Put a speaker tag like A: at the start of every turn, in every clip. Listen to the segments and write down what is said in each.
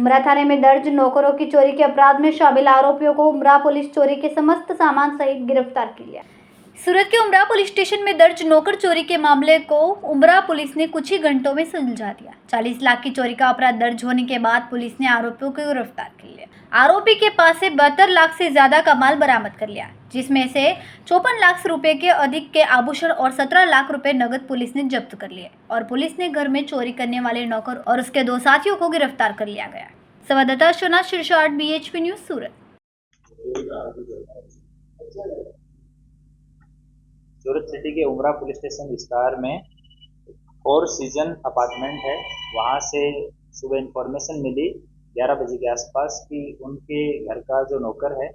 A: उमरा थाने में दर्ज नौकरों की चोरी के अपराध में शामिल आरोपियों को उमरा पुलिस चोरी के समस्त सामान सहित गिरफ्तार कर लिया। सूरत के उमरा पुलिस स्टेशन में दर्ज नौकर चोरी के मामले को उमरा पुलिस ने कुछ ही घंटों में सुलझा दिया। 40 लाख की चोरी का अपराध दर्ज होने के बाद पुलिस ने आरोपियों को गिरफ्तार कर लिया। आरोपी के पास से 72 लाख से ज्यादा का माल बरामद कर लिया, जिसमें से 54 लाख रुपए के अधिक के आभूषण और 17 लाख रुपए नगद पुलिस ने जब्त कर लिए और पुलिस ने घर में चोरी करने वाले नौकर और उसके 2 साथियों को गिरफ्तार कर लिया गया। संवाददाता शोना शिरसाट, BHP न्यूज, सूरत।
B: सूरत सिटी के उमरा पुलिस स्टेशन विस्तार में 4 सीजन अपार्टमेंट है। वहाँ से सुबह इंफॉर्मेशन मिली 11 बजे के आसपास कि उनके घर का जो नौकर है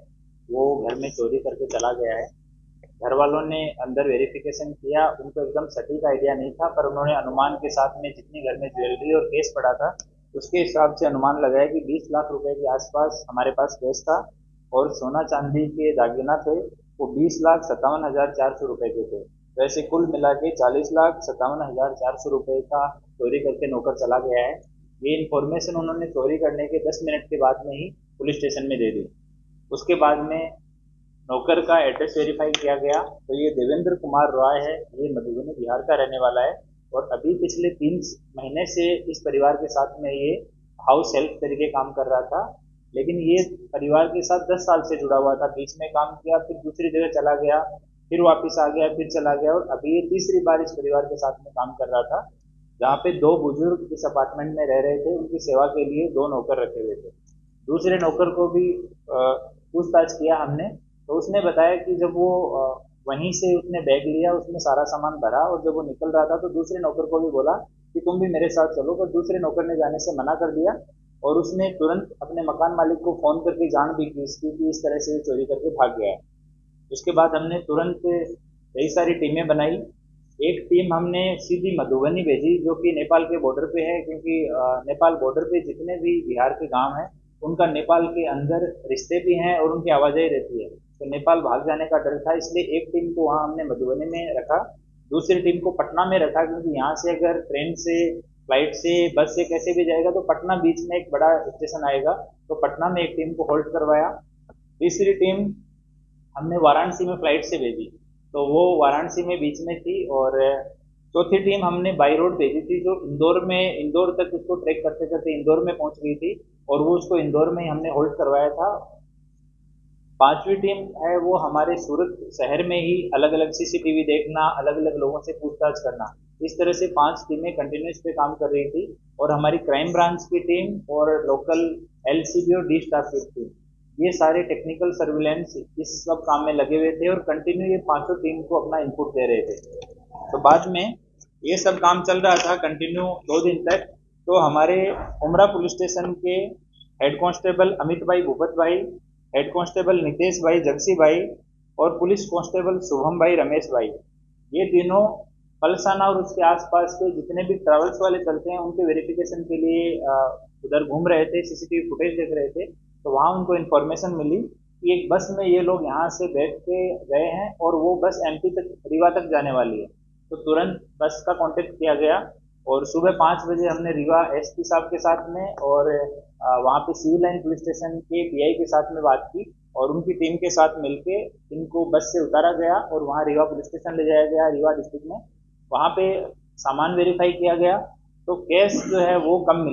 B: वो घर में चोरी करके चला गया है। घर वालों ने अंदर वेरिफिकेशन किया, उनको एकदम सटीक आइडिया नहीं था, पर उन्होंने अनुमान के साथ में जितनी घर में ज्वेलरी और केस पड़ा था उसके हिसाब से अनुमान लगाया कि 20 लाख रुपए के आसपास हमारे पास केस था और सोना चांदी के दागिना थे वो 20,57,400 रुपए के थे। वैसे कुल मिला के 40,57,400 रुपए का चोरी करके नौकर चला गया है। ये इन्फॉर्मेशन उन्होंने चोरी करने के 10 मिनट के बाद में ही पुलिस स्टेशन में दे दी। उसके बाद में नौकर का एड्रेस वेरीफाई किया गया तो ये देवेंद्र कुमार रॉय है, ये मधुबनी बिहार का रहने वाला है और अभी पिछले 3 महीने से इस परिवार के साथ में ये हाउस हेल्प तरीके काम कर रहा था। लेकिन ये परिवार के साथ 10 साल से जुड़ा हुआ था। बीच में काम किया, फिर दूसरी जगह चला गया, फिर वापस आ गया, फिर चला गया और अभी ये तीसरी बार इस परिवार के साथ में काम कर रहा था, जहाँ पे 2 बुजुर्ग इस अपार्टमेंट में रह रहे थे। उनकी सेवा के लिए 2 नौकर रखे हुए थे। दूसरे नौकर को भी पूछताछ किया हमने तो उसने बताया कि जब वो वहीं से उसने बैग लिया, उसमें सारा सामान भरा और जब वो निकल रहा था तो दूसरे नौकर को भी बोला कि तुम भी मेरे साथ चलो, पर दूसरे नौकर ने जाने से मना कर दिया और उसने तुरंत अपने मकान मालिक को फोन करके जान भी की इसकी कि इस तरह से चोरी करके भाग गया है। उसके बाद हमने तुरंत कई सारी टीमें बनाई। एक टीम हमने सीधी मधुबनी भेजी जो कि नेपाल के बॉर्डर पे है, क्योंकि नेपाल बॉर्डर पे जितने भी बिहार के गांव हैं उनका नेपाल के अंदर रिश्ते भी हैं और उनकी आवाजाही रहती है, तो नेपाल भाग जाने का डर था, इसलिए एक टीम को वहाँ हमने मधुबनी में रखा, दूसरी टीम को पटना में रखा, क्योंकि यहाँ से अगर ट्रेन से, फ्लाइट से, बस से कैसे भी जाएगा तो पटना बीच में एक बड़ा स्टेशन आएगा, तो पटना में एक टीम को होल्ड करवाया। तीसरी टीम हमने वाराणसी में फ्लाइट से भेजी तो वो वाराणसी में बीच में थी और चौथी टीम हमने बाई रोड भेजी थी जो इंदौर तक उसको ट्रैक करते करते इंदौर में पहुंच गई थी और वो उसको इंदौर में ही हमने होल्ड करवाया था। 5वीं टीम है वो हमारे सूरत शहर में ही अलग अलग CCTV देखना, अलग अलग लोगों से पूछताछ करना, इस तरह से 5 टीमें कंटिन्यूस पे काम कर रही थी और हमारी क्राइम ब्रांच की टीम और लोकल LCB और D स्टाफ की टीम, ये सारे टेक्निकल सर्विलेंस इस सब काम में लगे हुए थे और कंटिन्यू ये 5 टीम को अपना इनपुट दे रहे थे। तो बाद में ये सब काम चल रहा था कंटिन्यू 2 दिन तक। तो हमारे उमरा पुलिस स्टेशन के हेड कांस्टेबल अमित भाई, भूपत भाई, हेड कांस्टेबल नितेश भाई, जगसी भाई और पुलिस कांस्टेबल शुभम भाई, रमेश भाई, ये तीनों पलसाना और उसके आसपास के जितने भी ट्रैवल्स वाले चलते हैं उनके वेरिफिकेशन के लिए उधर घूम रहे थे, CCTV फुटेज देख रहे थे। तो वहाँ उनको इन्फॉर्मेशन मिली कि एक बस में ये लोग यहाँ से बैठ के गए हैं और वो बस MP तक, रीवा तक जाने वाली है। तो तुरंत बस का कांटेक्ट किया गया और सुबह 5 बजे हमने रीवा SP साहब के साथ में और वहाँ पे सिविल लाइन पुलिस स्टेशन के PI के साथ में बात की और उनकी टीम के साथ मिलके इनको बस से उतारा गया और वहाँ रीवा पुलिस स्टेशन ले जाया गया, रीवा डिस्ट्रिक्ट में। वहाँ पे सामान वेरीफाई किया गया तो कैश जो है वो कम मिला।